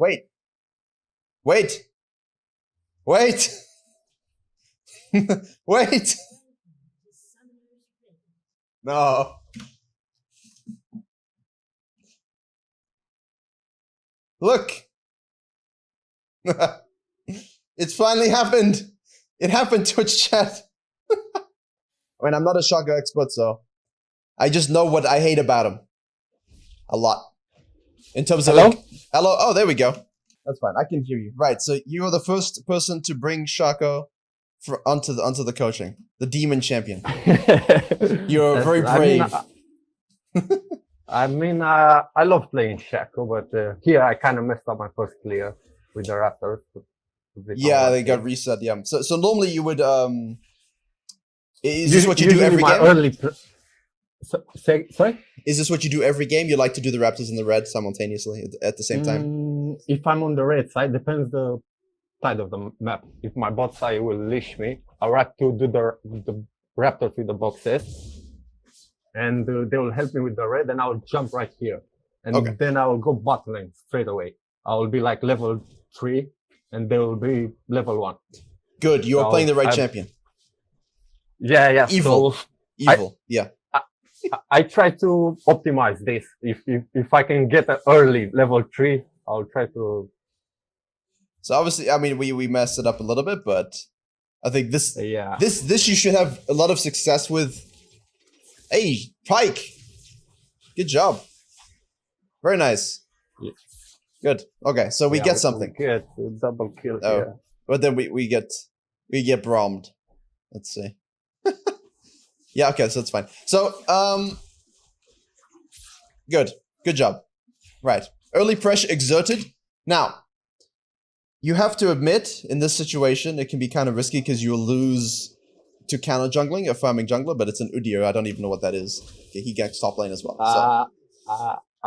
Wait. Wait. Wait. Wait. No. Look. It's finally happened. It happened, Twitch chat. I mean, I'm not a Shaco expert, so I just know what I hate about him. A lot. In terms of like, hello? Oh, there we go. That's fine. I can hear you. Right, so you are the first person to bring Shaco onto the coaching. The demon champion. You're very brave. I love playing Shaco, but here I kind of messed up my first clear with the Raptors. Yeah, they got reset. Yeah. So normally you would is this what you do every game? Sorry? Is this what you do every game? You like to do the Raptors and the red simultaneously at the same time? If I'm on the red side, depends the side of the map. If my bot side will leash me, I like to do the Raptors with the boxes, and they will help me with the red, and I'll jump right here, and then I will go bot lane straight away. I will be like level 3, and they will be level 1. Good, you are playing the right champion. Yeah. Evil, yeah. I try to optimize this. If I can get an early level 3, I'll try to. So obviously, I mean, we messed it up a little bit, but I think this you should have a lot of success with. Hey, Pike, good job, very nice. Yeah. Good. Okay, so we get something. We get a double kill. Oh, yeah. But then we get bombed. Let's see. Yeah, okay, so that's fine. So, good job. Right, early pressure exerted. Now, you have to admit, in this situation, it can be kind of risky because you'll lose to counter jungling, a farming jungler, but it's an Udyr. I don't even know what that is. Okay, he ganks top lane as well.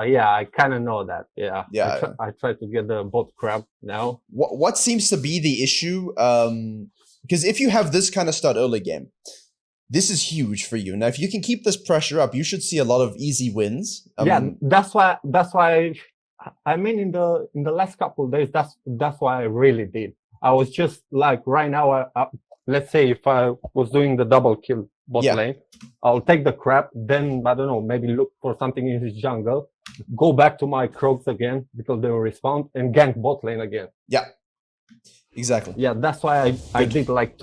Yeah, I kind of know that. Yeah. Yeah. I try to get the bot crab now. What seems to be the issue? Because if you have this kind of start early game, this is huge for you. Now, if you can keep this pressure up, you should see a lot of easy wins. That's why. I mean, in the last couple of days, that's why I really did. I was just like right now. Let's say if I was doing the double kill bot lane, I'll take the crap. Then I don't know, maybe look for something in his jungle, go back to my crocs again because they will respawn and gank bot lane again. Yeah, exactly. Yeah, that's why I did like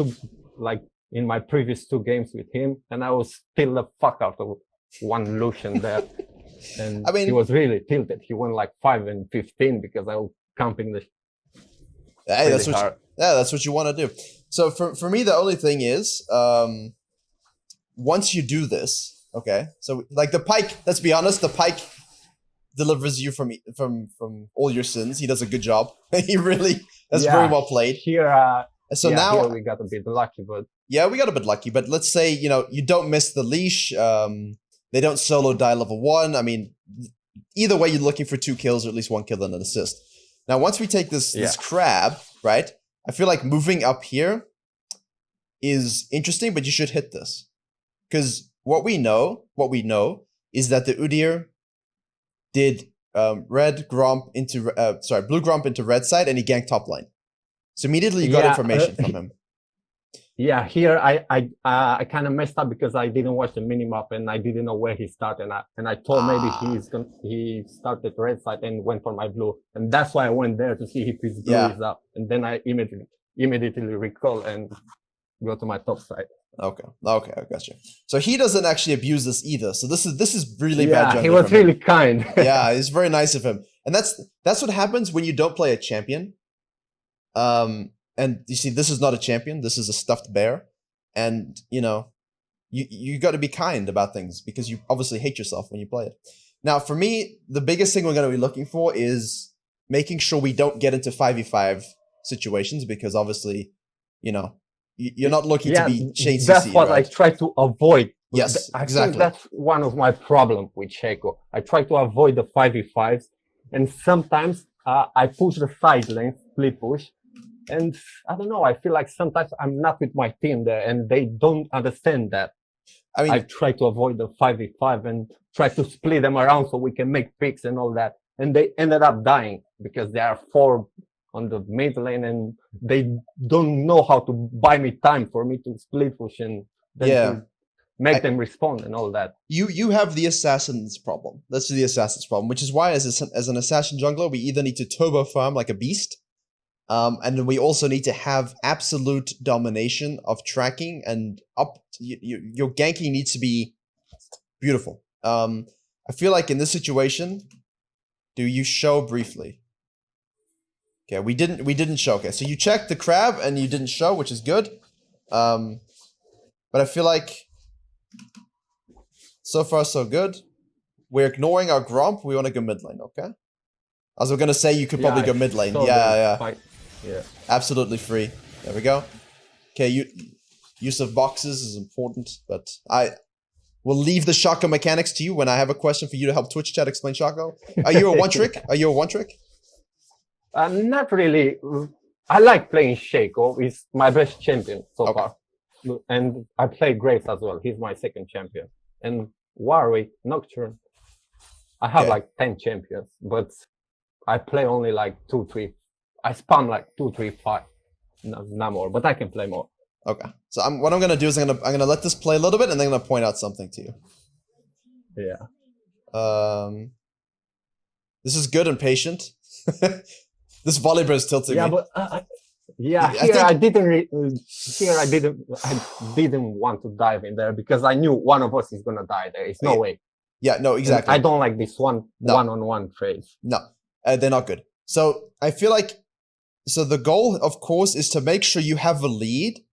in my previous 2 games with him, and I was still the fuck out of one Lucian there. And I mean, he was really tilted. He went like 5 and 15 because I was camping the. Hey, that's what you want to do. So for me, the only thing is, once you do this, okay. So like the Pike, let's be honest, the Pike delivers you from all your sins. He does a good job. He really, that's very well played. Here, so now here we got a bit lucky, but yeah, we got a bit lucky. But let's say you don't miss the leash. They don't solo die level 1. I mean, either way, you're looking for 2 kills or at least 1 kill and an assist. Now, once we take this crab, right? I feel like moving up here is interesting, but you should hit this. Because what we know is that the Udyr did blue Gromp into red side, and he ganked top line. So immediately you got information from him. Yeah, here I kind of messed up because I didn't watch the minimap and I didn't know where he started, and I thought maybe he started red side and went for my blue, and that's why I went there to see if his blue is up, and then I immediately recall and go to my top side. Okay, I got you. So he doesn't actually abuse this either. So this is really bad. Yeah, he was really kind. Yeah, it's very nice of him, and that's what happens when you don't play a champion. And you see, this is not a champion. This is a stuffed bear, and you got to be kind about things because you obviously hate yourself when you play it. Now, for me, the biggest thing we're going to be looking for is making sure we don't get into 5v5 situations because obviously, you're not looking to be chasing. That's what I try to avoid. Yes, exactly. That's one of my problems with Shaco. I try to avoid the 5v5s, and sometimes I push the side lane, split push. And I don't know, I feel like sometimes I'm not with my team there and they don't understand that. I mean, I try to avoid the 5v5 and try to split them around so we can make picks and all that. and they ended up dying because there are 4 on the mid lane, and they don't know how to buy me time for me to split push and then to make them respawn and all that. You have the assassin's problem. That's the assassin's problem, which is why as an assassin jungler, we either need to turbo farm like a beast, and then we also need to have absolute domination of tracking and your ganking needs to be beautiful. I feel like in this situation, do you show briefly? Okay, we didn't show. Okay, so you checked the crab and you didn't show, which is good. But I feel like so far so good. We're ignoring our Gromp. We want to go mid lane, okay? I was gonna say you could probably go mid lane. Yeah. Absolutely free. There we go. Okay, use of boxes is important, but I will leave the Shaco mechanics to you when I have a question for you to help Twitch chat explain Shaco. Are you a one trick? Are you a one trick? Not really. I like playing Shaco. He's my best champion so far. And I play Graves as well. He's my second champion. And Warwick, Nocturne. I have like 10 champions, but I play only like 2, 3. I spam like 2, 3, 5. No, not more, but I can play more. Okay. So what I'm gonna do is I'm gonna let this play a little bit, and then I'm gonna point out something to you. Yeah. This is good and patient. This Volibear is tilting me. But I didn't want to dive in there because I knew one of us is gonna die there. It's no way. Yeah, no, exactly. And I don't like this one-on-one trades. No, they're not good. So I feel like, so the goal, of course, is to make sure you have a lead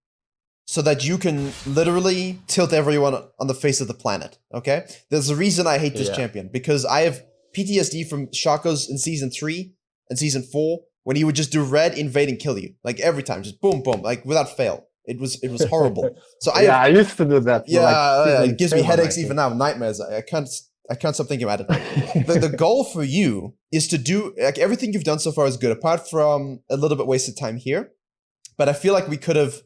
so that you can literally tilt everyone on the face of the planet, okay? There's a reason I hate this champion, because I have PTSD from Shaco's in Season 3 and Season 4, when he would just do red, invade, and kill you. Like, every time, just boom, boom, like, without fail. It was horrible. So I used to do that. It gives me headaches even now, nightmares. I can't stop thinking about it. The goal for you is to do, like, everything you've done so far is good, apart from a little bit wasted time here. But I feel like we could have,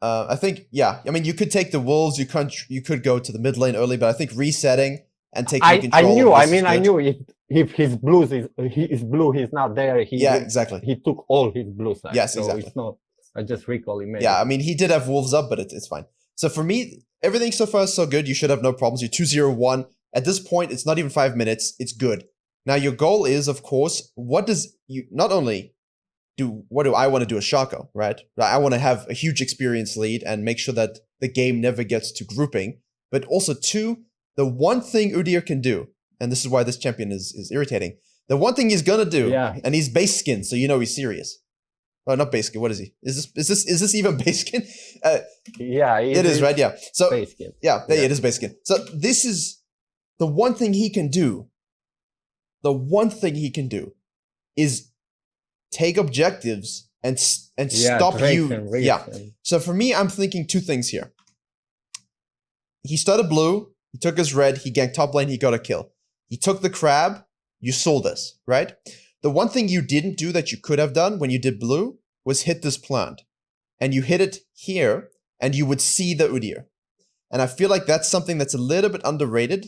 I think, I mean, you could take the wolves, you could go to the mid lane early, but I think resetting and taking control. I knew if his blues is blue, he's not there. Exactly. He took all his blue side. Yes, so exactly. It's not. I just recall he made. I mean, he did have wolves up, but it's fine. So for me, everything so far is so good. You should have no problems. You're 2-0-1. At this point, it's not even 5 minutes. It's good. Now, your goal is, of course, what do I want to do as Shaco, right? I want to have a huge experience lead and make sure that the game never gets to grouping. But also, 2, the one thing Udyr can do, and this is why this champion is irritating, the one thing he's gonna do, and he's base skin, so you know he's serious. Oh, not base skin. What is he? Is this even base skin? It is, right? Yeah. So base skin. It is base skin. So this is the one thing he can do. The one thing he can do is take objectives and stop you. So for me, I'm thinking 2 things here. He started blue. He took his red. He ganked top lane. He got a kill. He took the crab. You sold this, right? The one thing you didn't do that you could have done when you did blue was hit this plant. And you hit it here, and you would see the Udyr. And I feel like that's something that's a little bit underrated.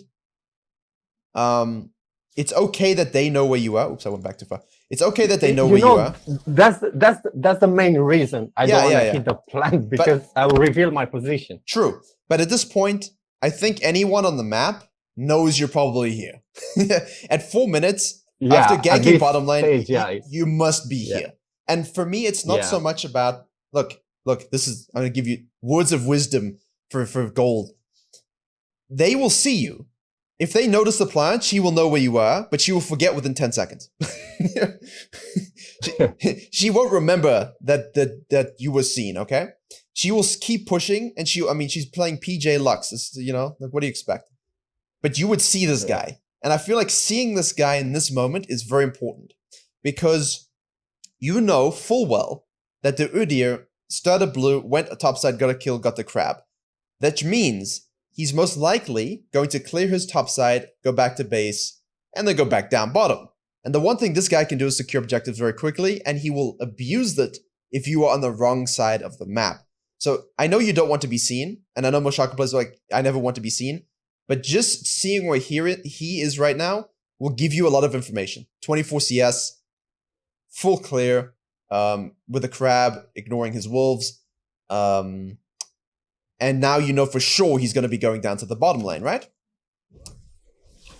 It's okay that they know where you are. Oops, I went back too far. It's okay that they know where you are. That's the main reason I don't want to hit the plant, because I will reveal my position. True. But at this point, I think anyone on the map knows you're probably here. At 4 minutes, after ganking bottom lane, you must be here. And for me, it's not so much about, look, this is, I'm going to give you words of wisdom for gold. They will see you. If they notice the plant, she will know where you are, but she will forget within 10 seconds. she won't remember that you were seen, okay? She will keep pushing, and she's playing PJ Lux. Like, what do you expect? But you would see this guy. And I feel like seeing this guy in this moment is very important, because you know full well that the Udyr started blue, went topside, got a kill, got the crab. That means he's most likely going to clear his topside, go back to base, and then go back down bottom. And the one thing this guy can do is secure objectives very quickly, and he will abuse that if you are on the wrong side of the map. So I know you don't want to be seen, and I know most Shaco players are like, I never want to be seen, but just seeing where he is right now will give you a lot of information. 24 CS, full clear, with a crab, ignoring his wolves. And now you know for sure he's going to be going down to the bottom lane, right?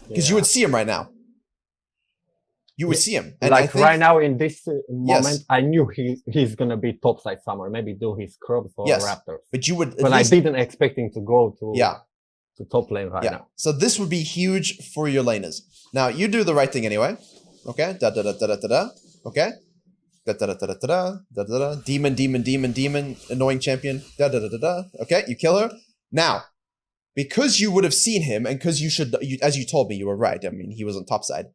Because you would see him right now. You would see him. And like right now in this moment, I knew he's going to be topside somewhere. Maybe do his Crubs or Raptors. But you would. But I didn't expect him to go to top lane right now. So this would be huge for your laners. Now you do the right thing anyway. Okay. Okay. Demon. Annoying champion. Okay. You kill her. Now, because you would have seen him, and because as you told me, you were right. I mean, he was on top side.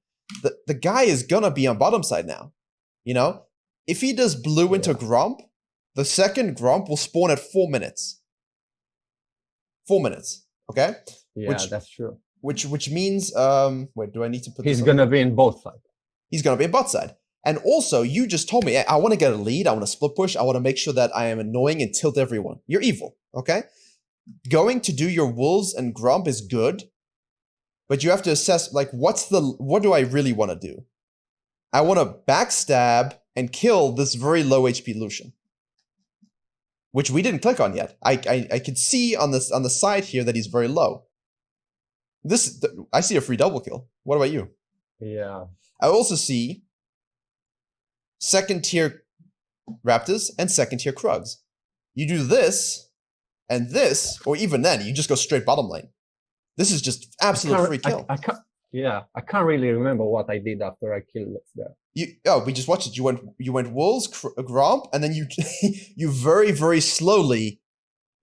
The guy is gonna be on bottom side now. You know, if he does blue into Gromp, the second Gromp will spawn at 4 minutes. 4 minutes. Okay. Yeah, that's true. Which means wait, do I need to put? He's gonna be in both sides. He's gonna be in bot side. And also, you just told me, I want to get a lead. I want to split push. I want to make sure that I am annoying and tilt everyone. You're evil, okay? Going to do your wolves and Grump is good, but you have to assess, like, what do I really want to do? I want to backstab and kill this very low HP Lucian, which we didn't click on yet. I could see on the side here that he's very low. I see a free double kill. What about you? Yeah. I also see second tier Raptors and second tier Krugs. You do this and this, or even then, you just go straight bottom lane. This is just absolute free kill. I can't really remember what I did after I killed that. We just watched it. You went wolves, Gromp, and then you you very, very slowly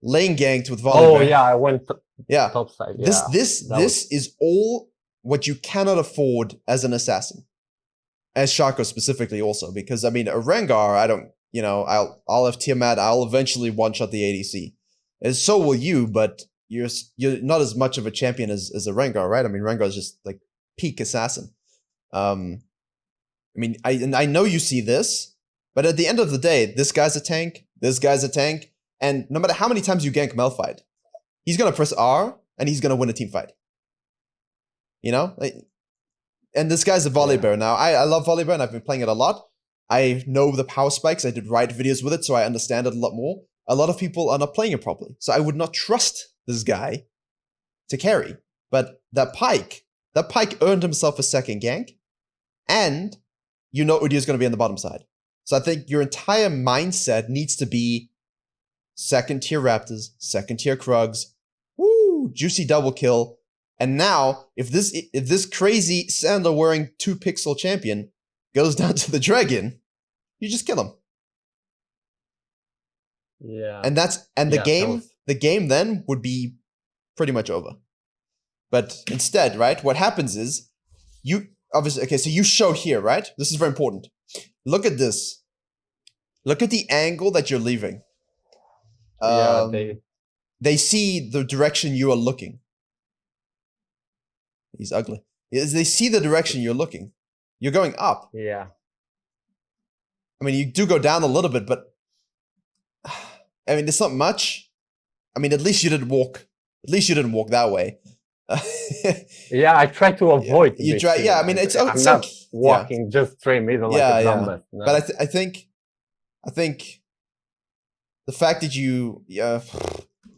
lane ganked with Volley. Oh yeah, I went top side. Yeah. This is all what you cannot afford as an assassin. As Shaco specifically also, because I mean, a Rengar, I'll have Tiamat, I'll eventually one-shot the ADC. And so will you, but you're not as much of a champion as a Rengar, right? I mean, Rengar is just like peak assassin. I mean, I know you see this, but at the end of the day, this guy's a tank, and no matter how many times you gank Malphite, he's gonna press R and he's gonna win a team fight. You know? And this guy's a Volibear. Now, I love Volibear and I've been playing it a lot. I know the power spikes. I did Riot videos with it, so I understand it a lot more. A lot of people are not playing it properly. So I would not trust this guy to carry. But that Pike earned himself a second gank. And you know Udyr's going to be on the bottom side. So I think your entire mindset needs to be second tier Raptors, second tier Krugs. Woo! Juicy double kill. And now, if this crazy sandal wearing 2-pixel champion goes down to the dragon, you just kill him. Yeah. And the game then would be pretty much over. But instead, right, what happens is so you show here, right? This is very important. Look at this. Look at the angle that you're leaving. They see the direction you are looking. He's ugly. They see the direction you're looking. You're going up. Yeah. I mean, you do go down a little bit, but I mean, it's not much. I mean, at least you didn't walk that way. Yeah, I try to avoid. You try. Yeah, I mean, I'm not walking just straight middle like a dumbass. No. But I think the fact that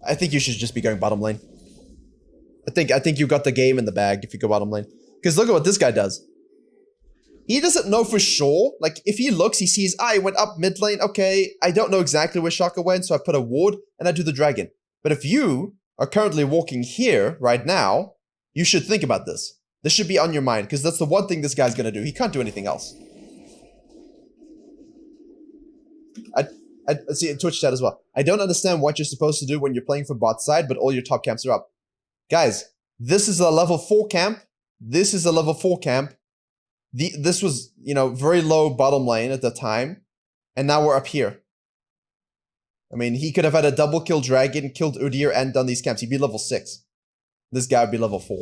I think you should just be going bottom lane. I think you got the game in the bag if you go bottom lane. Because look at what this guy does. He doesn't know for sure. Like, if he looks, he sees, he went up mid lane. Okay, I don't know exactly where Shaco went, so I put a ward and I do the dragon. But if you are currently walking here right now, you should think about this. This should be on your mind, because that's the one thing this guy's going to do. He can't do anything else. I see in Twitch chat as well. I don't understand what you're supposed to do when you're playing for bot side, but all your top camps are up. Guys, this is a level 4 camp. This is a level 4 camp. This was, very low bottom lane at the time. And now we're up here. I mean, he could have had a double kill dragon, killed Udyr, and done these camps. He'd be level 6. This guy would be level 4.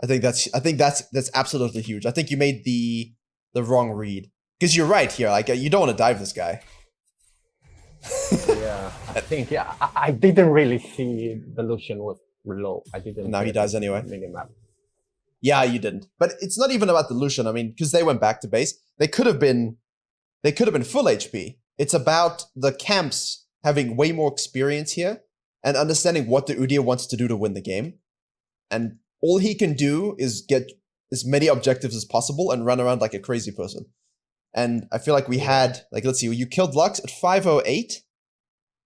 I think that's absolutely huge. I think you made the wrong read. Because you're right here. Like, you don't want to dive this guy. Yeah, I think, I didn't really see the Lucian was low. I didn't. Now he dies anyway. Minimap. Yeah, you didn't. But it's not even about dilution. I mean, because they went back to base, they could have been full HP. It's about the camps having way more experience here and understanding what the Udyr wants to do to win the game. And all he can do is get as many objectives as possible and run around like a crazy person. And I feel like we had, like, let's see, you killed Lux at 5:08,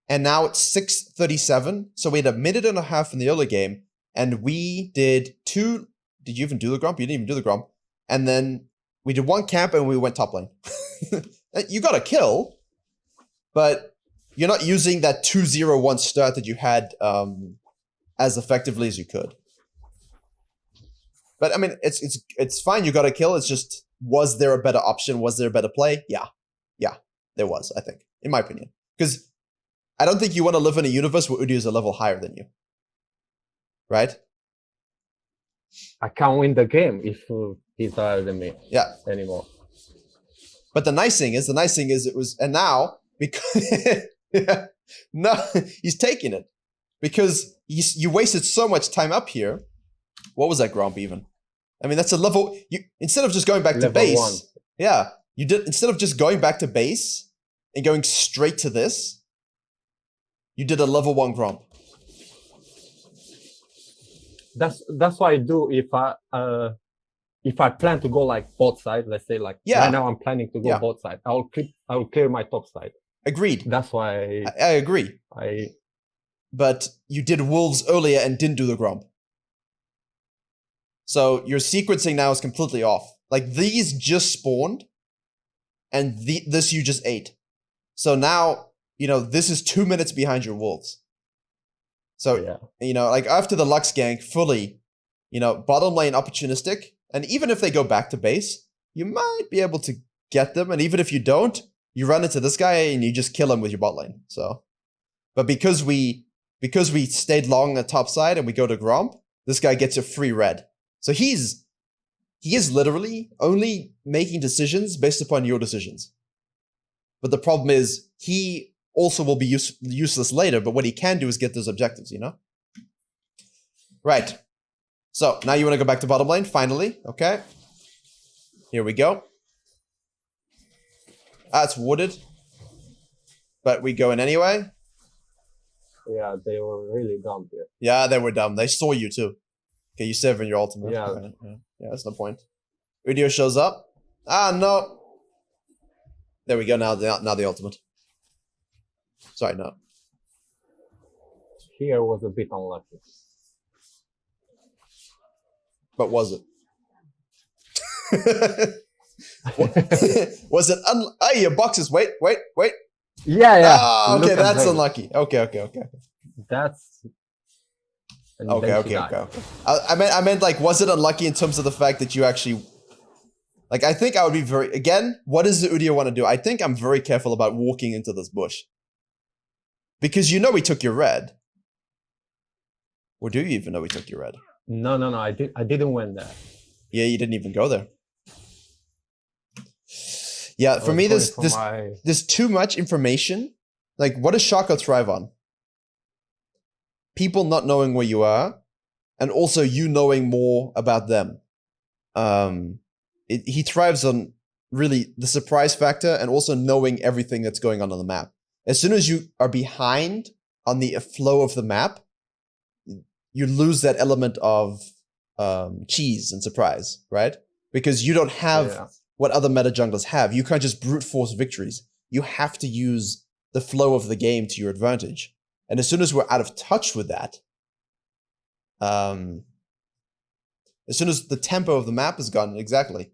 and now it's 6:37. So we had a minute and a half in the early game, and we did two. Did you even do the Gromp? You didn't even do the Gromp. And then we did one camp and we went top lane. You got a kill, but you're not using that 2-0-1 start that you had as effectively as you could. But I mean, it's fine. You got a kill. It's just, was there a better option? Was there a better play? Yeah, there was. I think, in my opinion, because I don't think you want to live in a universe where Udyr is a level higher than you, right? I can't win the game if he's higher than me. Yeah. Anymore. But the nice thing is it was, and now because no, he's taking it because you wasted so much time up here. What was that Gromp even? I mean, that's a level. Instead of just going back to base, 1. Yeah, you did. Instead of just going back to base and going straight to this, you did a level 1 Gromp. That's what I do if I plan to go like both sides. Let's say like right now I'm planning to go both sides. I will clear my top side. Agreed. That's why I agree. But you did Wolves earlier and didn't do the Gromp. So your sequencing now is completely off. Like these just spawned, and this you just ate. So now, this is 2 minutes behind your Wolves. So, like after the Lux gank fully, bottom lane opportunistic, and even if they go back to base, you might be able to get them. And even if you don't, you run into this guy and you just kill him with your bot lane. So, but because we stayed long at top side and we go to Gromp, this guy gets a free red. So he is literally only making decisions based upon your decisions. But the problem is he also will be useless later, but what he can do is get those objectives, Right. So now you want to go back to bottom lane, finally. Okay. Here we go. It's wooded. But we go in anyway. Yeah, they were really dumb here. Yeah, they were dumb. They saw you too. Okay, you save in your ultimate. Yeah. Right. Yeah, that's no point. Udyr shows up. No. There we go, now the ultimate. Sorry, no. Here was a bit unlucky. But was it? Was it your boxes, wait. Yeah. Okay, that's unlucky. Okay. That's... Okay. I meant like, was it unlucky in terms of the fact that you actually... Like, I think I would be again, what does the Udyr want to do? I think I'm very careful about walking into this bush. Because he took your red. Or do you even know he took your red? No, I didn't win that. Yeah, you didn't even go there. Yeah, for me, there's too much information. Like, what does Shaco thrive on? People not knowing where you are, and also you knowing more about them. He thrives on really the surprise factor and also knowing everything that's going on the map. As soon as you are behind on the flow of the map, you lose that element of cheese and surprise, right? Because you don't have what other meta junglers have. You can't just brute force victories. You have to use the flow of the game to your advantage. And as soon as we're out of touch with that, as soon as the tempo of the map is gone, exactly,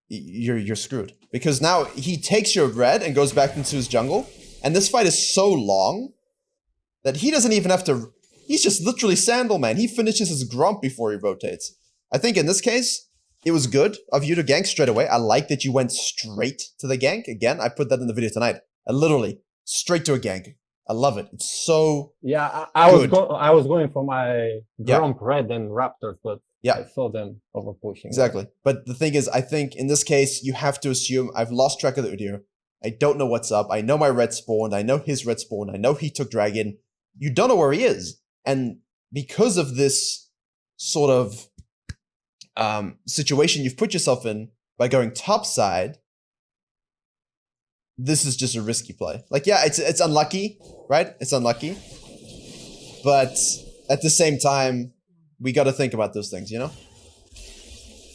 you're screwed. Because now he takes your red and goes back into his jungle, and this fight is so long that he doesn't even have to... He's just literally Sandal, man. He finishes his Gromp before he rotates. I think in this case, it was good of you to gank straight away. I like that you went straight to the gank. Again, I put that in the video tonight. Literally, straight to a gank. I love it. It's so I was going for my Gromp red and Raptors, but I saw them over pushing. Exactly. But the thing is, I think in this case, you have to assume I've lost track of the Udyr. I don't know what's up. I know my red spawned. I know his red spawned. I know he took dragon. You don't know where he is. And because of this sort of situation you've put yourself in by going top side, this is just a risky play. Like, yeah, it's unlucky, right? It's unlucky. But at the same time, we got to think about those things, you know?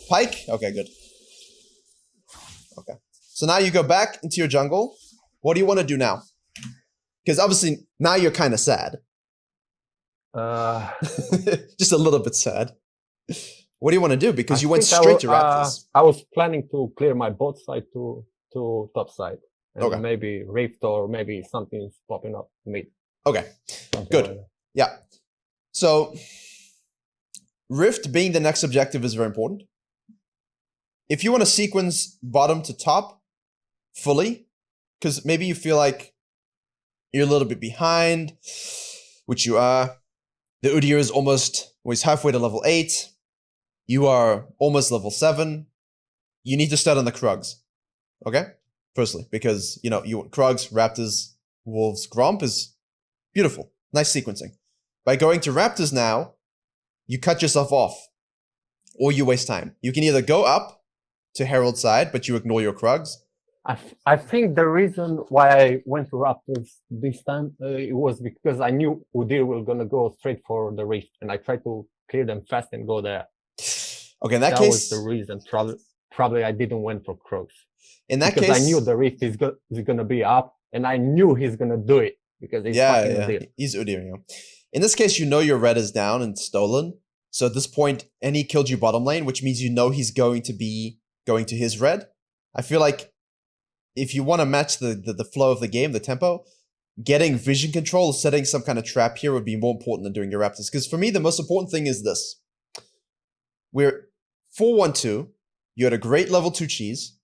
Pike? Okay, good. Okay. So now you go back into your jungle. What do you want to do now? Because obviously now you're kind of sad. Just a little bit sad. What do you want to do? Because you went straight to Raptors. I was planning to clear my bot side to top side. And Okay. maybe Rift or maybe something's popping up mid. Okay, Something good. like that. Yeah. So Rift being the next objective is very important. If you want to sequence bottom to top fully, because maybe you feel like you're a little bit behind, which you are. The Udyr is always halfway to level 8. You are almost level 7. You need to start on the Krugs. Okay? Firstly, because, you know, Krugs, Raptors, Wolves, Gromp is beautiful. Nice sequencing. By going to Raptors now, you cut yourself off. Or you waste time. You can either go up to Herald side, but you ignore your Krugs. I think the reason why I went to Raptors this time, it was because I knew Udyr was going to go straight for the Rift, and I tried to clear them fast and go there. Okay, in that That case... was the reason. Probably I didn't went for Krugs. In that because case... I knew the Rift is going to be up, and I knew he's going to do it, because he's fucking Udyr. He's Udyr, yeah. In this case, you know your red is down and stolen, so at this point, and he killed you bottom lane, which means you know he's going to be going to his red. I feel like if you want to match the flow of the game, the tempo, getting vision control, setting some kind of trap here would be more important than doing your Raptors. Because for me, the most important thing is this. We're 4-1-2. You had a great level 2 cheese.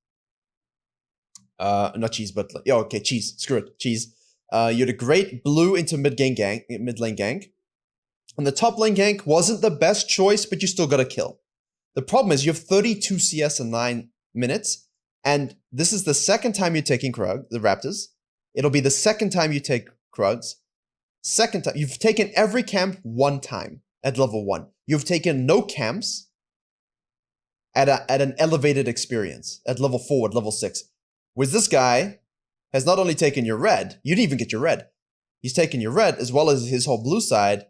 Not cheese, but... yeah, okay, cheese. Screw it. Cheese. You had a great blue into mid lane gank. And the top lane gank wasn't the best choice, but you still got a kill. The problem is you have 32 CS in 9 minutes. And this is the second time you're taking the Raptors. It'll be the second time you take Krugs. Second time. You've taken every camp one time at level 1. You've taken no camps at an elevated experience at level 4, at level 6. Whereas this guy has not only taken your red, you didn't even get your red. He's taken your red as well as his whole blue side.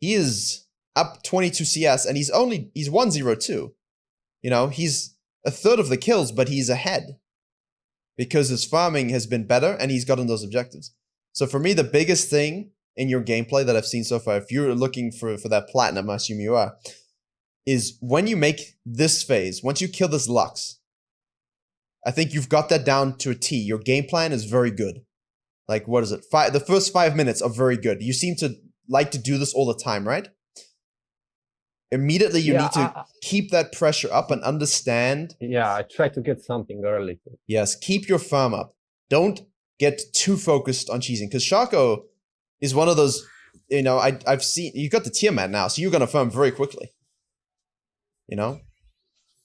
He is up 22 CS and he's 1-0-2. You know, he's a third of the kills, but he's ahead because his farming has been better and he's gotten those objectives. So for me, the biggest thing in your gameplay that I've seen so far, if you're looking for that platinum, I assume you are, is when you make this phase, once you kill this Lux, I think you've got that down to a T. Your game plan is very good. Like, what is it? The first 5 minutes are very good. You seem to like to do this all the time, right? Immediately, you need to keep that pressure up and understand. Yeah, I try to get something early. Yes, keep your farm up. Don't get too focused on cheesing. Because Shaco is one of those, you know, I've seen, you got the Tiamat now, so you're going to farm very quickly. You know?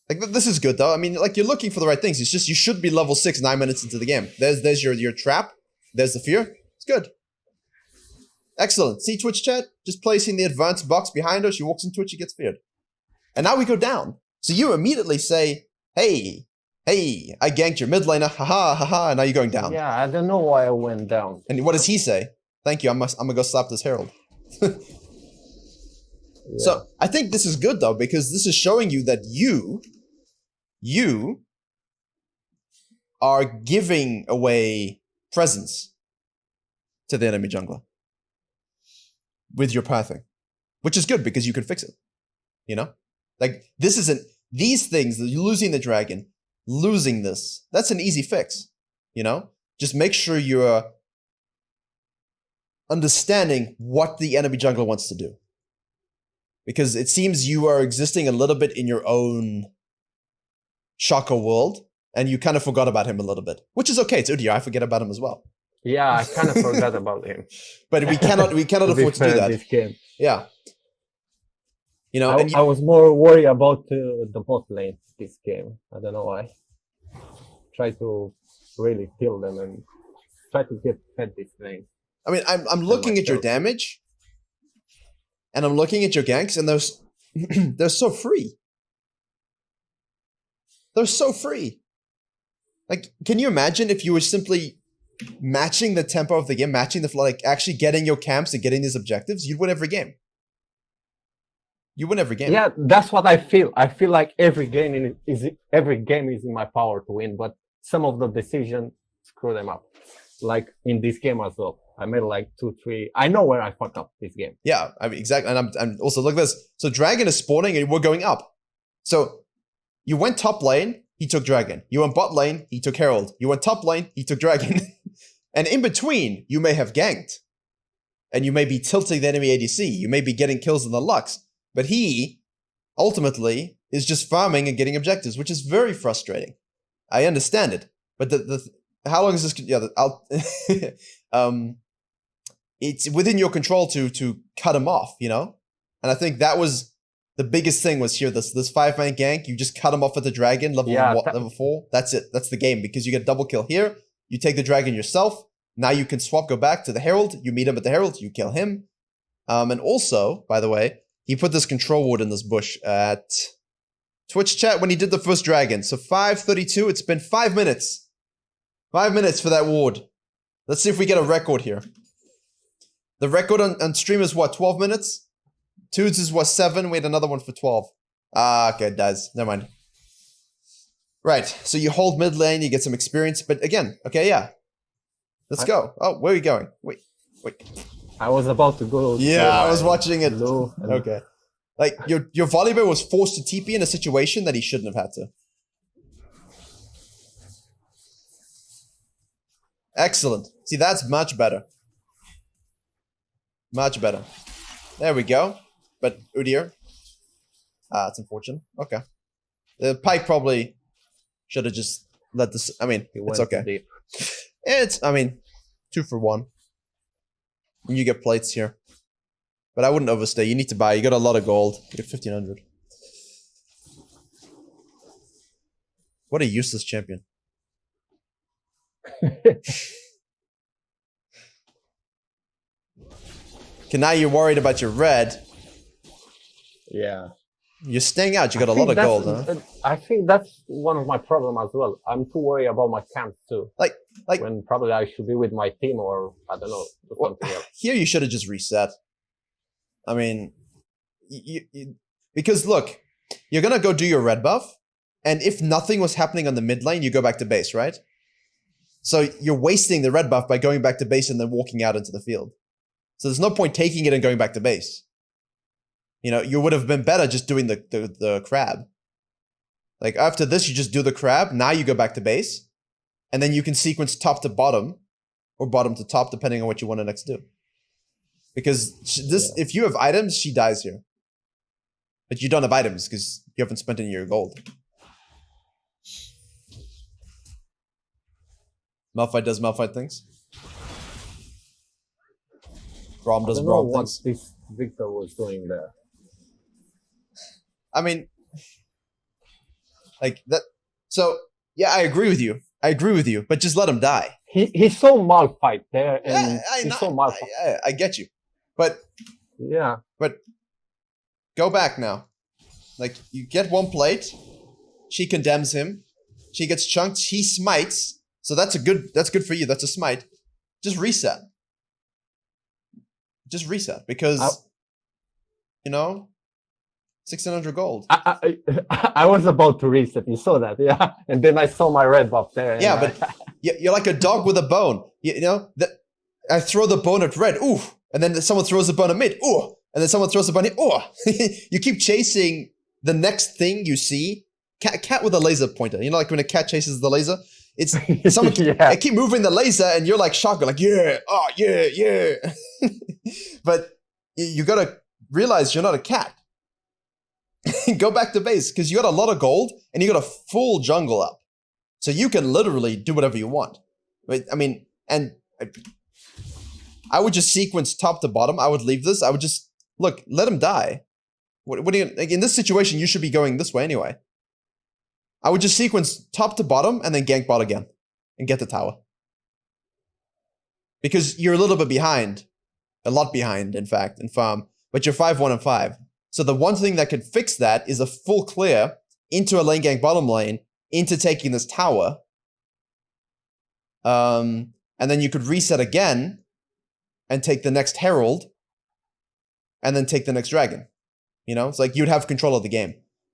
Like, this is good, though. I mean, like, you're looking for the right things. It's just, you should be level 6 9 minutes into the game. There's your trap. There's the fear. It's good. Excellent. See Twitch chat? Just placing the advanced box behind her. She walks in Twitch, she gets feared. And now we go down. So you immediately say, hey, I ganked your mid laner. Haha, haha. And now you're going down. Yeah, I don't know why I went down. And what does he say? Thank you. I'm gonna go slap this Herald. Yeah. So I think this is good, though, because this is showing you that you are giving away presence to the enemy jungler with your pathing, which is good because you can fix it. You know, like these things, losing the dragon, losing this, that's an easy fix. You know, just make sure you're understanding what the enemy jungler wants to do. Because it seems you are existing a little bit in your own Shaco world, and you kind of forgot about him a little bit, which is okay. It's Udyr. I forget about him as well. Yeah, I kind of forgot about him. But we cannot afford to do that. This game. Yeah. You know, I was more worried about the bot lane this game. I don't know why. Try to really kill them and try to get fed this lane. I mean, I'm looking at your damage, and I'm looking at your ganks, and they're so free. They're so free. Like, can you imagine if you were simply matching the tempo of the game, matching the flow, like actually getting your camps and getting these objectives? You'd win every game. You win every game. Yeah, that's what I feel. I feel like every game is in my power to win, but some of the decisions screw them up. Like in this game as well, I made like 2, 3. I know where I fucked up this game. Yeah, I mean, exactly. And I'm also, look at this. So Dragon is spawning and we're going up. So you went top lane, he took Dragon. You went bot lane, he took Herald. You went top lane, he took Dragon. And in between, you may have ganked. And you may be tilting the enemy ADC. You may be getting kills in the Lux. But he, ultimately, is just farming and getting objectives, which is very frustrating. I understand it. But how long is this? Yeah, it's within your control to cut him off, you know? And I think that was the biggest thing was here, this 5-man gank. You just cut him off at the Dragon, level 4. That's it. That's the game, because you get double kill here. You take the Dragon yourself. Now you can swap, go back to the Herald. You meet him at the Herald. You kill him. And also, by the way, he put this control ward in this bush at Twitch chat when he did the first Dragon. So 5:32. It's been 5 minutes. 5 minutes for that ward. Let's see if we get a record here. The record on stream is what, 12 minutes? Tudes is what, 7? We had another one for 12. Ah, okay, it does. Never mind. Right, so you hold mid lane, you get some experience, but again, okay, yeah. Let's go. Oh, where are you going? Wait. I was about to go. Yeah, I was watching it. Low Okay. Like, your volleyball was forced to TP in a situation that he shouldn't have had to. Excellent. See, that's much better. Much better. There we go. But Udyr. It's unfortunate. Okay. The Pike probably should have just let this. I mean, it's okay. It's, I mean, 2 for 1. And you get plates here. But I wouldn't overstay. You need to buy. You got a lot of gold. You get 1,500. What a useless champion. Okay, now you're worried about your red. Yeah. You're staying out. You got a lot of gold, huh? I think that's one of my problems as well. I'm too worried about my camp too. Like when probably I should be with my team, or I don't know, something else. Here you should have just reset. I mean, because look, you're gonna go do your red buff, and if nothing was happening on the mid lane, you go back to base, right? So you're wasting the red buff by going back to base and then walking out into the field. So there's no point taking it and going back to base. You know, you would have been better just doing the crab. Like, after this, you just do the crab. Now you go back to base. And then you can sequence top to bottom. Or bottom to top, depending on what you want to next do. Because if you have items, she dies here. But you don't have items, because you haven't spent any of your gold. Malphite does Malphite things. Braum does Braum things. What this Victor was doing there. I mean, like that. So yeah, I agree with you. But just let him die. He's so Malphite there, and he's so Malphite. I get you, but yeah. But go back now. Like, you get 1 plate. She condemns him. She gets chunked. He smites. So that's good for you. That's a smite. Just reset. Because you know, 1,600 gold. I was about to reset. You saw that, yeah. And then I saw my red buff there. Yeah, but you're like a dog with a bone. You know, I throw the bone at red, ooh, and then someone throws the bone at mid, ooh, and then someone throws the bone at, ooh. You keep chasing the next thing you see. Cat with a laser pointer. You know, like when a cat chases the laser. It's someone. I keep moving the laser, and you're like Shaco, like yeah, oh yeah. But you gotta realize you're not a cat. Go back to base, because you got a lot of gold and you got a full jungle up. So you can literally do whatever you want. Right? I mean, and I would just sequence top to bottom. I would leave this. I would just, look, let him die. What do you, like, in this situation, you should be going this way anyway. I would just sequence top to bottom and then gank bot again and get the tower. Because you're a little bit behind. A lot behind, in fact, in farm. But you're 5-1 and 5. So the one thing that could fix that is a full clear into a lane gank bottom lane, into taking this tower. And then you could reset again and take the next herald and then take the next dragon. You know, it's like you'd have control of the game.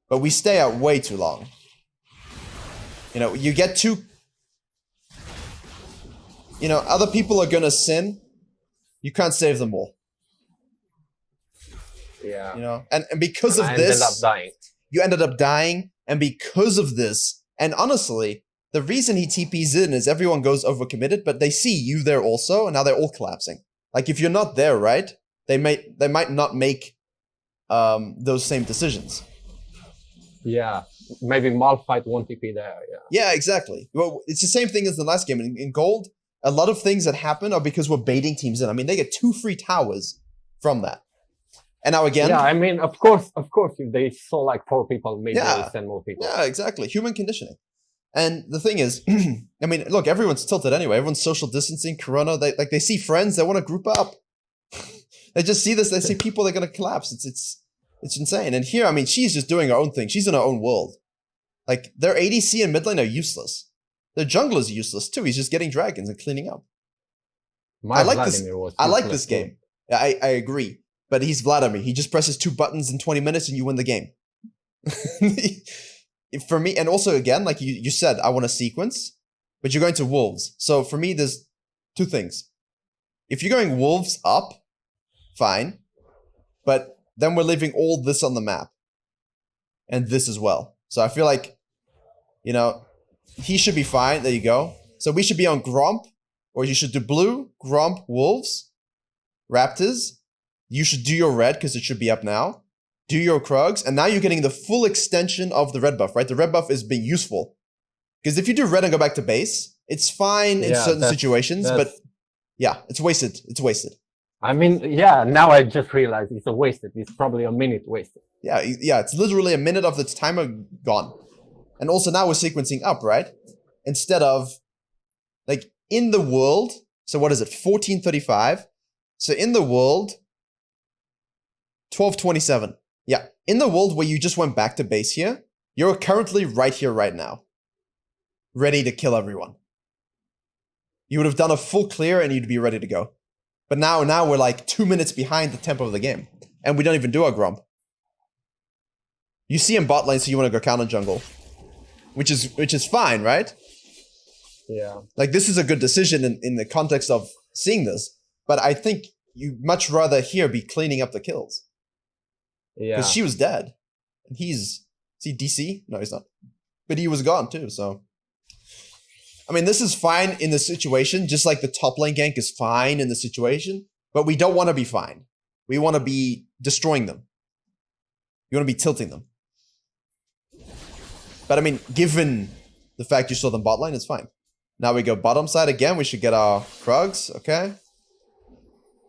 But we stay out way too long. You know, you get too... You know, other people are gonna sin. You can't save them all. Yeah. You know, and because of I this... ended up dying. You ended up dying, and because of this... And honestly, the reason he TPs in is everyone goes overcommitted, but they see you there also, and now they're all collapsing. Like, if you're not there, right, they might not make those same decisions. Yeah, maybe Malphite won't TP there, yeah. Yeah, exactly. Well, it's the same thing as the last game. In Gold, a lot of things that happen are because we're baiting teams in. I mean, they get 2 free towers from that. And now again... Yeah, I mean, of course, if they saw like 4 people, maybe they'll send more people. Yeah, exactly. Human conditioning. And the thing is, I mean, look, everyone's tilted anyway. Everyone's social distancing, Corona. They see friends, they want to group up. They just see this, they see people, they're going to collapse. It's insane. And here, I mean, she's just doing her own thing. She's in her own world. Like, their ADC and mid lane are useless. Their jungler's useless too. He's just getting dragons and cleaning up. I like this game. I agree. But he's Vladimir. He just presses 2 buttons in 20 minutes and you win the game. For me, and also again, like you said, I want a sequence, but you're going to wolves. So for me, there's 2 things. If you're going wolves up, fine. But then we're leaving all this on the map. And this as well. So I feel like, you know, he should be fine. There you go. So we should be on Gromp, or you should do blue, Gromp, wolves, Raptors. You should do your red, because it should be up now. Do your Krugs, and now you're getting the full extension of the red buff, right? The red buff is being useful. Because if you do red and go back to base, it's fine in certain situations, but yeah, it's wasted. It's wasted. I mean, yeah, now I just realized it's a wasted. It's probably a minute wasted. Yeah, it's literally a minute of the timer gone. And also now we're sequencing up, right? Instead of, like, in the world, so what is it, 1435? So in the world, 1227. Yeah, in the world where you just went back to base here, you're currently right here, right now. Ready to kill everyone. You would have done a full clear and you'd be ready to go. But now we're like 2 minutes behind the tempo of the game. And we don't even do our Gromp. You see him bot lane, so you want to go counter jungle. Which is fine, right? Yeah. Like, this is a good decision in the context of seeing this. But I think you'd much rather here be cleaning up the kills. Yeah. Because she was dead. And is he DC? No, he's not. But he was gone too, so. I mean, this is fine in the situation, just like the top lane gank is fine in the situation, but we don't want to be fine. We want to be destroying them. We want to be tilting them. But I mean, given the fact you saw them bot lane, it's fine. Now we go bottom side again. We should get our Krugs, okay?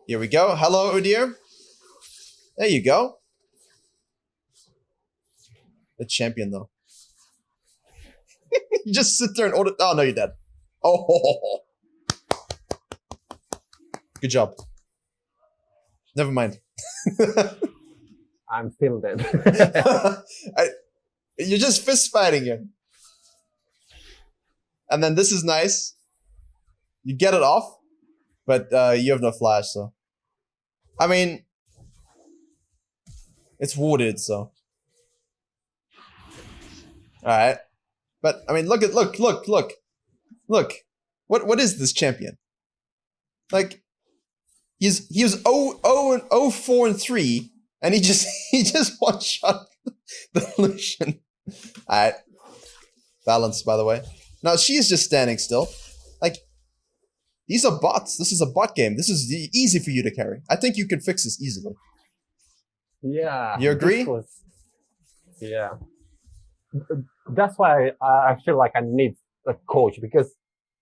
Here we go. Hello, Udyr. There you go. The champion, though. You just sit there and order. Oh, no, you're dead. Oh. Good job. Never mind. I'm still dead. You're just fist fighting him. And then this is nice. You get it off, but you have no flash, so. I mean, it's warded, so. Alright. But I mean, look. What is this champion? Like, he was 0-4 and 3, and he just one shot the Lucian. Alright. Balance, by the way. Now she's just standing still. Like, these are bots. This is a bot game. This is easy for you to carry. I think you can fix this easily. Yeah. You agree? Yeah. That's why I feel like I need a coach, because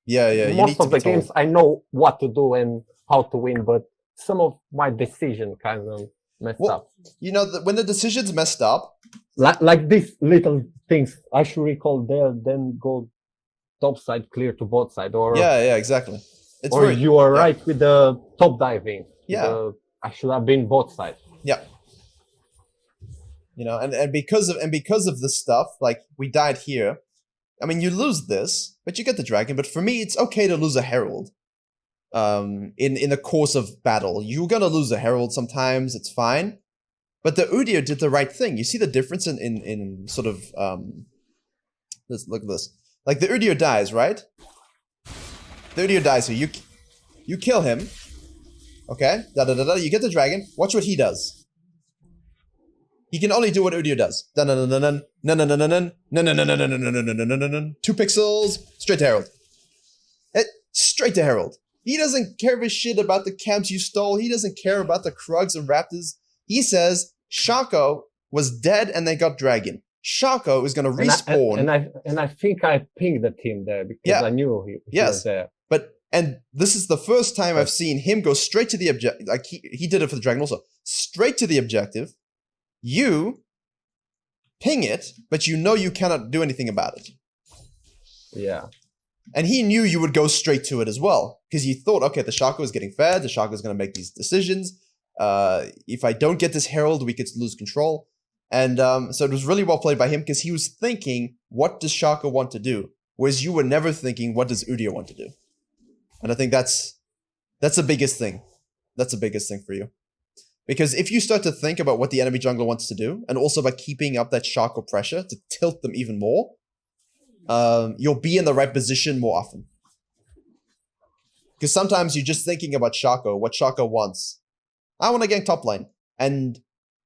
most of the games I know what to do and how to win, but some of my decision kind of messed up. You know, when the decision's messed up, like these little things, I should recall there, then go top side clear to bot side, or yeah, exactly. It's or you are right with the top diving. Yeah, I should have been bot side. Yeah. You know, and because of this stuff, like, we died here. I mean, you lose this, but you get the dragon. But for me, it's okay to lose a herald. In the course of battle, you're gonna lose a herald sometimes. It's fine. But the Udyr did the right thing. You see the difference in sort of let's look at this. Like the Udyr dies, right? The Udyr dies, so you kill him. Okay, you get the dragon. Watch what he does. He can only do what Udyr does. 2 pixels, straight to Herald. Straight to Herald. He doesn't care a shit about the camps you stole. He doesn't care about the Krugs and Raptors. He says Shaco was dead and they got dragon. Shaco is gonna respawn. And I think I pinged the team there because I knew he was there. And this is the first time I've seen him go straight to the objective. Like he did it for the dragon also. Straight to the objective. You ping it, but you know you cannot do anything about it. Yeah. And he knew you would go straight to it as well. Because he thought, okay, the Shaco is getting fed. The Shaco is going to make these decisions. If I don't get this Herald, we could lose control. And so it was really well played by him because he was thinking, what does Shaco want to do? Whereas you were never thinking, what does Udyr want to do? And I think that's the biggest thing. That's the biggest thing for you. Because if you start to think about what the enemy jungler wants to do, and also by keeping up that Shaco pressure to tilt them even more, you'll be in the right position more often. Because sometimes you're just thinking about Shaco, what Shaco wants. I want to gank top lane. And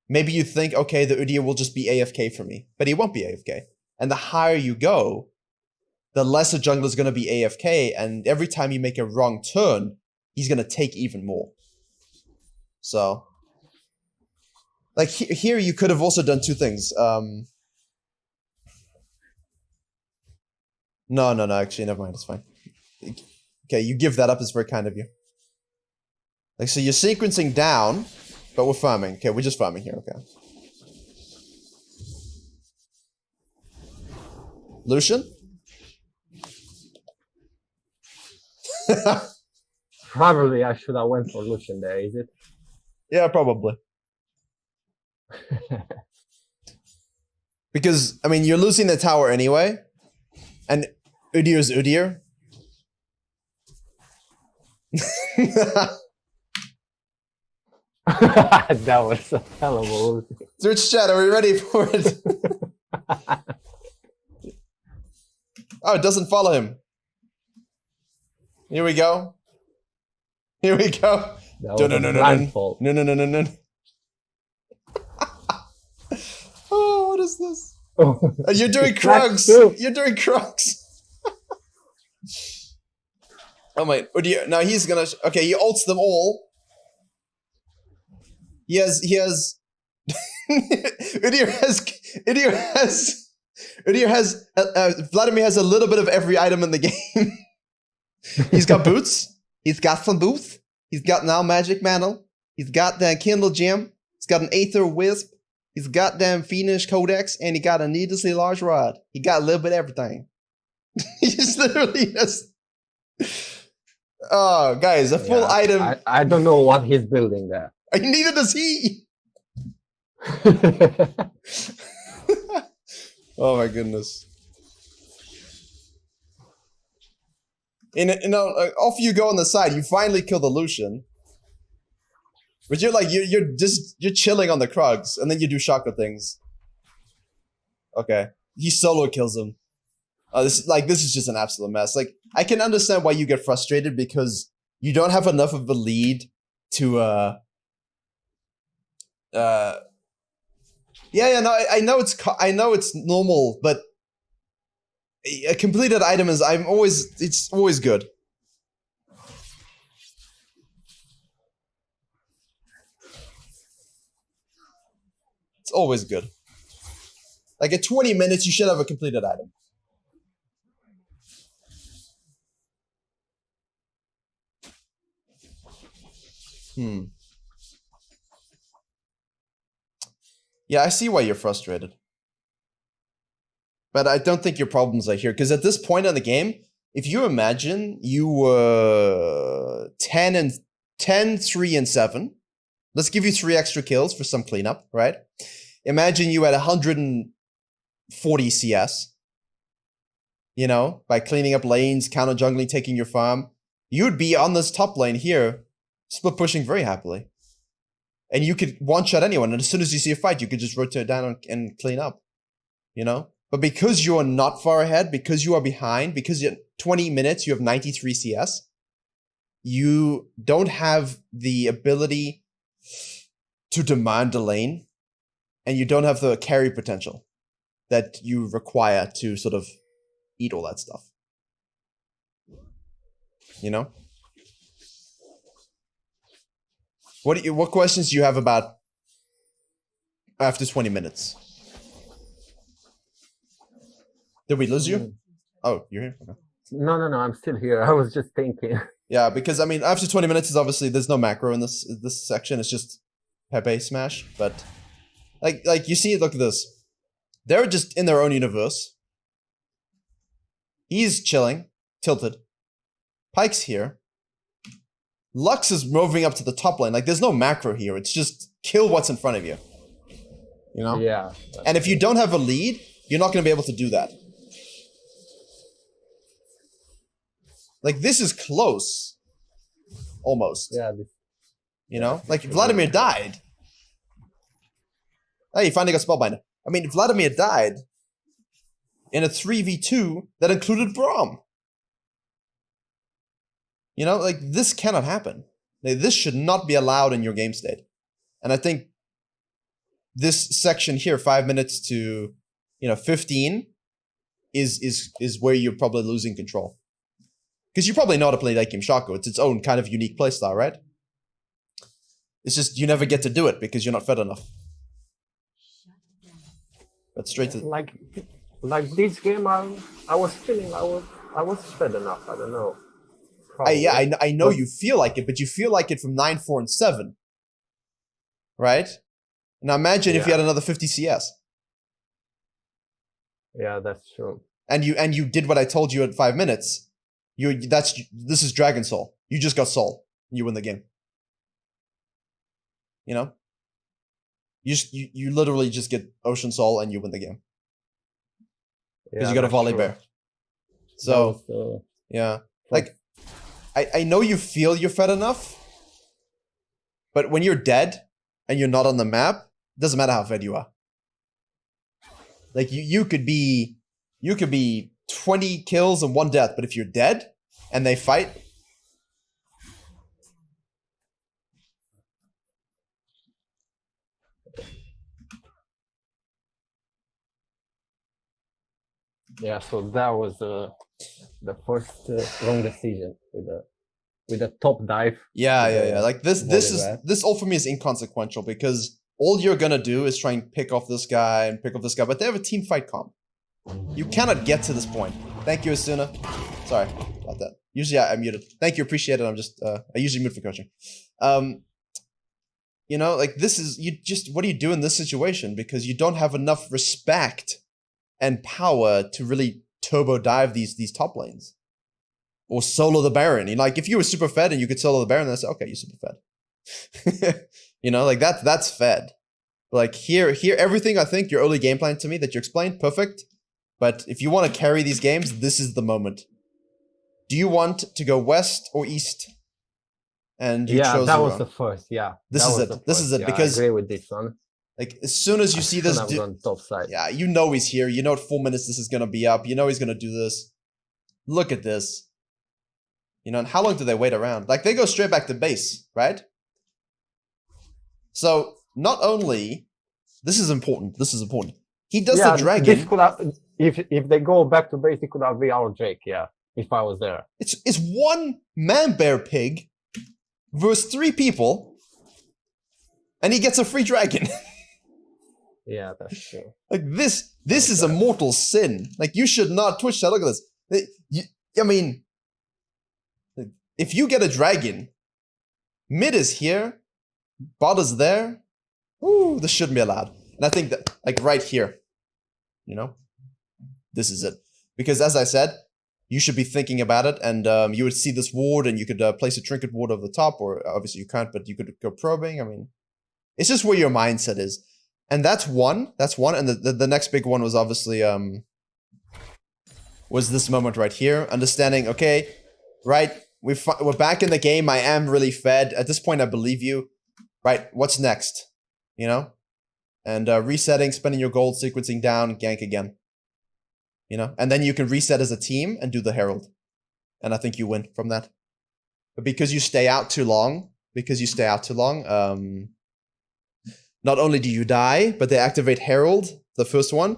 maybe you think, okay, the Udyr will just be AFK for me. But he won't be AFK. And the higher you go, the less a jungler is going to be AFK. And every time you make a wrong turn, he's going to take even more. So, like here you could have also done two things. No, actually, never mind, it's fine. Okay, you give that up, it's very kind of you. Like, so you're sequencing down, but we're farming. Okay, we're just farming here, okay. Lucian? Probably I should have went for Lucian there, is it? Yeah, probably. Because, I mean, you're losing the tower anyway. And Udyr's Udyr. That was a hell of a move. Switch chat, are we ready for it? Oh, it doesn't follow him. Here we go. Here we go. No. Oh, what is this? Oh, you're doing Krugs. You're doing Krugs. Oh my! Now he's gonna. Okay, he ults them all. He has. Udyr has. Vladimir has a little bit of every item in the game. He's got boots. He's got some boots. He's got now magic mantle. He's got that Kindle gem. He's got an Aether Wisp. He's got damn Fiendish Codex, and he got a needlessly large rod. He got a little bit of everything. He just literally has. Oh, guys, a full item. I don't know what he's building there. Neither does he. Oh my goodness. Off you go on the side. You finally kill the Lucian. But you're chilling on the Krugs, and then you do Shaco things. Okay. He solo kills him. This is just an absolute mess. Like, I can understand why you get frustrated because you don't have enough of a lead to I know it's normal, but a completed item is it's always good. It's always good. Like at 20 minutes, you should have a completed item. Yeah, I see why you're frustrated. But I don't think your problems are here. Because at this point in the game, if you imagine you were 10, 3, and 7. Let's give you 3 extra kills for some cleanup, right? Imagine you had 140 CS. you know, by cleaning up lanes, counter jungling, taking your farm, you'd be on this top lane here, split pushing very happily. And you could one-shot anyone, and as soon as you see a fight, you could just rotate down and clean up, you know? But because you are not far ahead, because you are behind, because you're 20 minutes, you have 93 CS, you don't have the ability to demand a lane, and you don't have the carry potential that you require to sort of eat all that stuff. You know? What questions do you have about after 20 minutes? Did we lose you? Oh, you're here? Okay. No, I'm still here. I was just thinking. Yeah, because I mean, after 20 minutes is obviously there's no macro in this section. It's just Pepe smash. But like you see, look at this. They're just in their own universe. He's chilling, tilted. Pyke's here. Lux is moving up to the top lane. Like, there's no macro here. It's just kill what's in front of you. You know? Yeah. And if you don't have a lead, you're not going to be able to do that. Like, this is close. Almost. Yeah. You know? Like, Vladimir died. Hey, he finally got Spellbinder. I mean, Vladimir died in a 3v2 that included Braum. You know, like, this cannot happen. Like, this should not be allowed in your game state. And I think this section here, 5 minutes to, 15, is where you're probably losing control. Because you probably know how to play that game Shaco. It's its own kind of unique playstyle, right? It's just you never get to do it because you're not fed enough. But straight to like this game, I was feeling I was fed enough. I don't know. I know you feel like it, but you feel like it from 9, 4, and 7. Right? Now imagine if you had another 50 CS. Yeah, that's true. And you did what I told you at 5 minutes. This is Dragon Soul. You just got Soul. You win the game. You know? You literally just get Ocean Soul and you win the game. Because you got a Volley Bear. So yeah. Like I know you feel you're fed enough, but when you're dead and you're not on the map, it doesn't matter how fed you are. Like you could be 20 kills and 1 death, but if you're dead and they fight, yeah. So that was the first wrong decision with the top dive. Yeah. Like this all for me is inconsequential because all you're gonna do is try and pick off this guy and pick off this guy, but they have a team fight comp. You cannot get to this point. Thank you, Asuna. Sorry about that. Usually I muted. Thank you, appreciate it. I'm just I usually mute for coaching. Like this is what do you do in this situation? Because you don't have enough respect and power to really turbo dive these top lanes. Or solo the Baron. Like if you were super fed and you could solo the Baron, then I say, okay, you're super fed. Like that's fed. Like here, everything I think your early game plan to me that you explained, perfect. But if you want to carry these games, this is the moment. Do you want to go west or east? And you chose that was the first. Yeah, this is it. This is it. Yeah, because I agree with this one. Like as soon as you see this dude on top side. Yeah, you know he's here. You know at 4 minutes this is gonna be up. You know he's gonna do this. Look at this. And how long do they wait around? Like they go straight back to base, right? So not only this is important. He does the dragon. This could have, if they go back to base, it could have been our Jake. Yeah, if I was there. It's one man bear pig versus 3 people, and he gets a free dragon. Yeah, that's true. Like this is a mortal sin. Like you should not Twitch that. Look at this. I mean, if you get a dragon, mid is here, bot is there. Ooh, this shouldn't be allowed. And I think that like right here, this is it. Because as I said, you should be thinking about it, and you would see this ward, and you could place a trinket ward over the top, or obviously you can't, but you could go probing. I mean, it's just where your mindset is. And that's one. And the next big one was obviously was this moment right here. Understanding, okay, right, we're back in the game. I am really fed. At this point, I believe you. Right, what's next? You know? And resetting, spending your gold, sequencing down, gank again. You know? And then you can reset as a team and do the Herald. And I think you win from that. But because you stay out too long, not only do you die, but they activate Herald, the first one,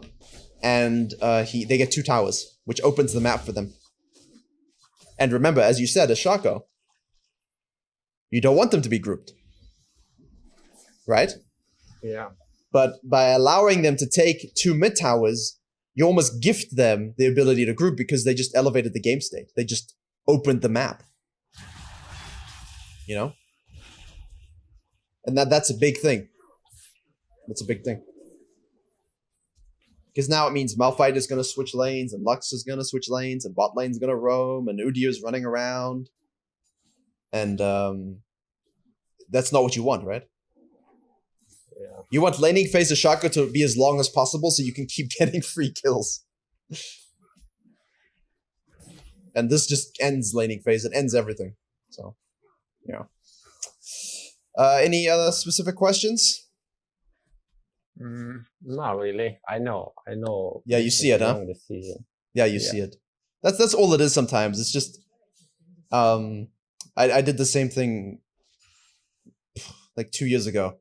and they get 2 towers, which opens the map for them. And remember, as you said, as Shaco, you don't want them to be grouped. Right? Yeah. But by allowing them to take 2 mid towers, you almost gift them the ability to group because they just elevated the game state. They just opened the map. You know? And that's a big thing. That's a big thing. Because now it means Malphite is going to switch lanes, and Lux is going to switch lanes, and bot lane's going to roam, and Udio's running around. And that's not what you want, right? Yeah. You want laning phase of Shaco to be as long as possible so you can keep getting free kills. And this just ends laning phase. It ends everything. So, yeah. Any other specific questions? Not really. I know. Yeah, you see it, huh? Yeah, you see it. That's all it is sometimes. It's just, I did the same thing like 2 years ago.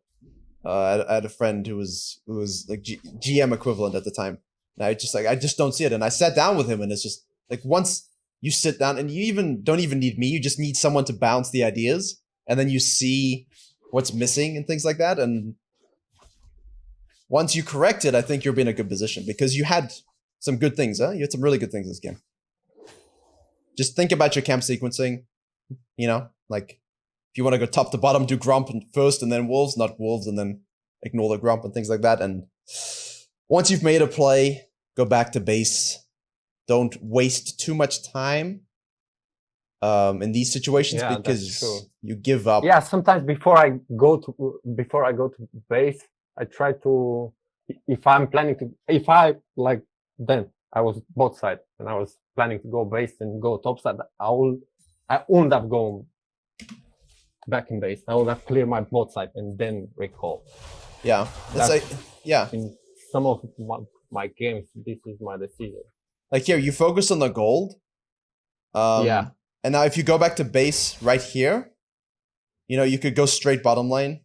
I had a friend who was like GM equivalent at the time. And I just don't see it. And I sat down with him, and it's just like, once you sit down, and you don't even need me, you just need someone to bounce the ideas, and then you see what's missing and things like that. And once you correct it, I think you'll be in a good position, because you had some good things, huh? You had some really good things this game. Just think about your camp sequencing, you know, like, if you want to go top to bottom, do Grump first and then Wolves, not Wolves and then ignore the Grump and things like that. And once you've made a play, go back to base. Don't waste too much time in these situations, because you give up. Yeah, sometimes before I go to base, I try to, if I was bot side and I was planning to go base and go top side, I wouldn't have gone back in base. I would have cleared my bot side and then recall. Yeah, In some of my games, this is my decision. Like here, you focus on the gold. Yeah. And now if you go back to base right here, you know, you could go straight bottom lane,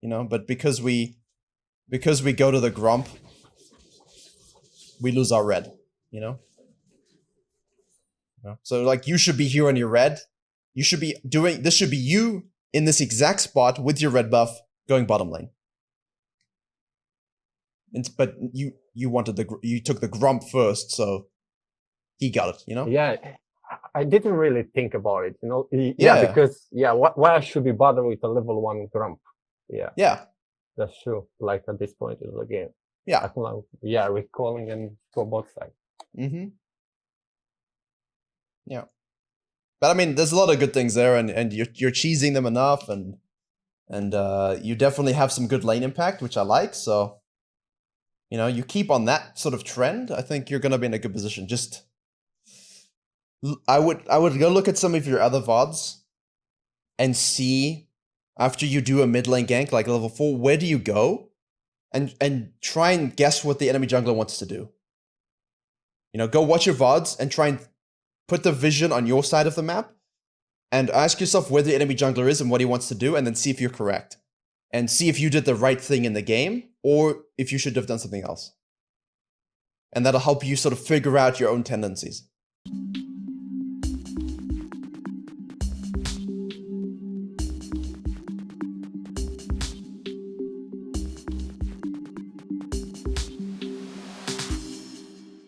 you know, but because we go to the Grump, we lose our red, you know? So like, you should be here on your red. You should be doing, this should be you in this exact spot with your red buff going bottom lane. But you took the Grump first, so he got it, you know? Yeah, I didn't really think about it, you know? Yeah, because, why I should be bothered with a level 1 Grump? Yeah. Yeah. That's true, like at this point in the game. Yeah. Recalling and go both side. Mm-hmm. Yeah. But I mean, there's a lot of good things there, and you're cheesing them enough, and you definitely have some good lane impact, which I like. So, you know, you keep on that sort of trend, I think you're gonna be in a good position. Just, I would go look at some of your other VODs and see, after you do a mid lane gank like level 4, where do you go, and try and guess what the enemy jungler wants to do. You know, go watch your VODs and try and put the vision on your side of the map, and ask yourself where the enemy jungler is and what he wants to do, and then see if you're correct. And see if you did the right thing in the game, or if you should have done something else. And that'll help you sort of figure out your own tendencies.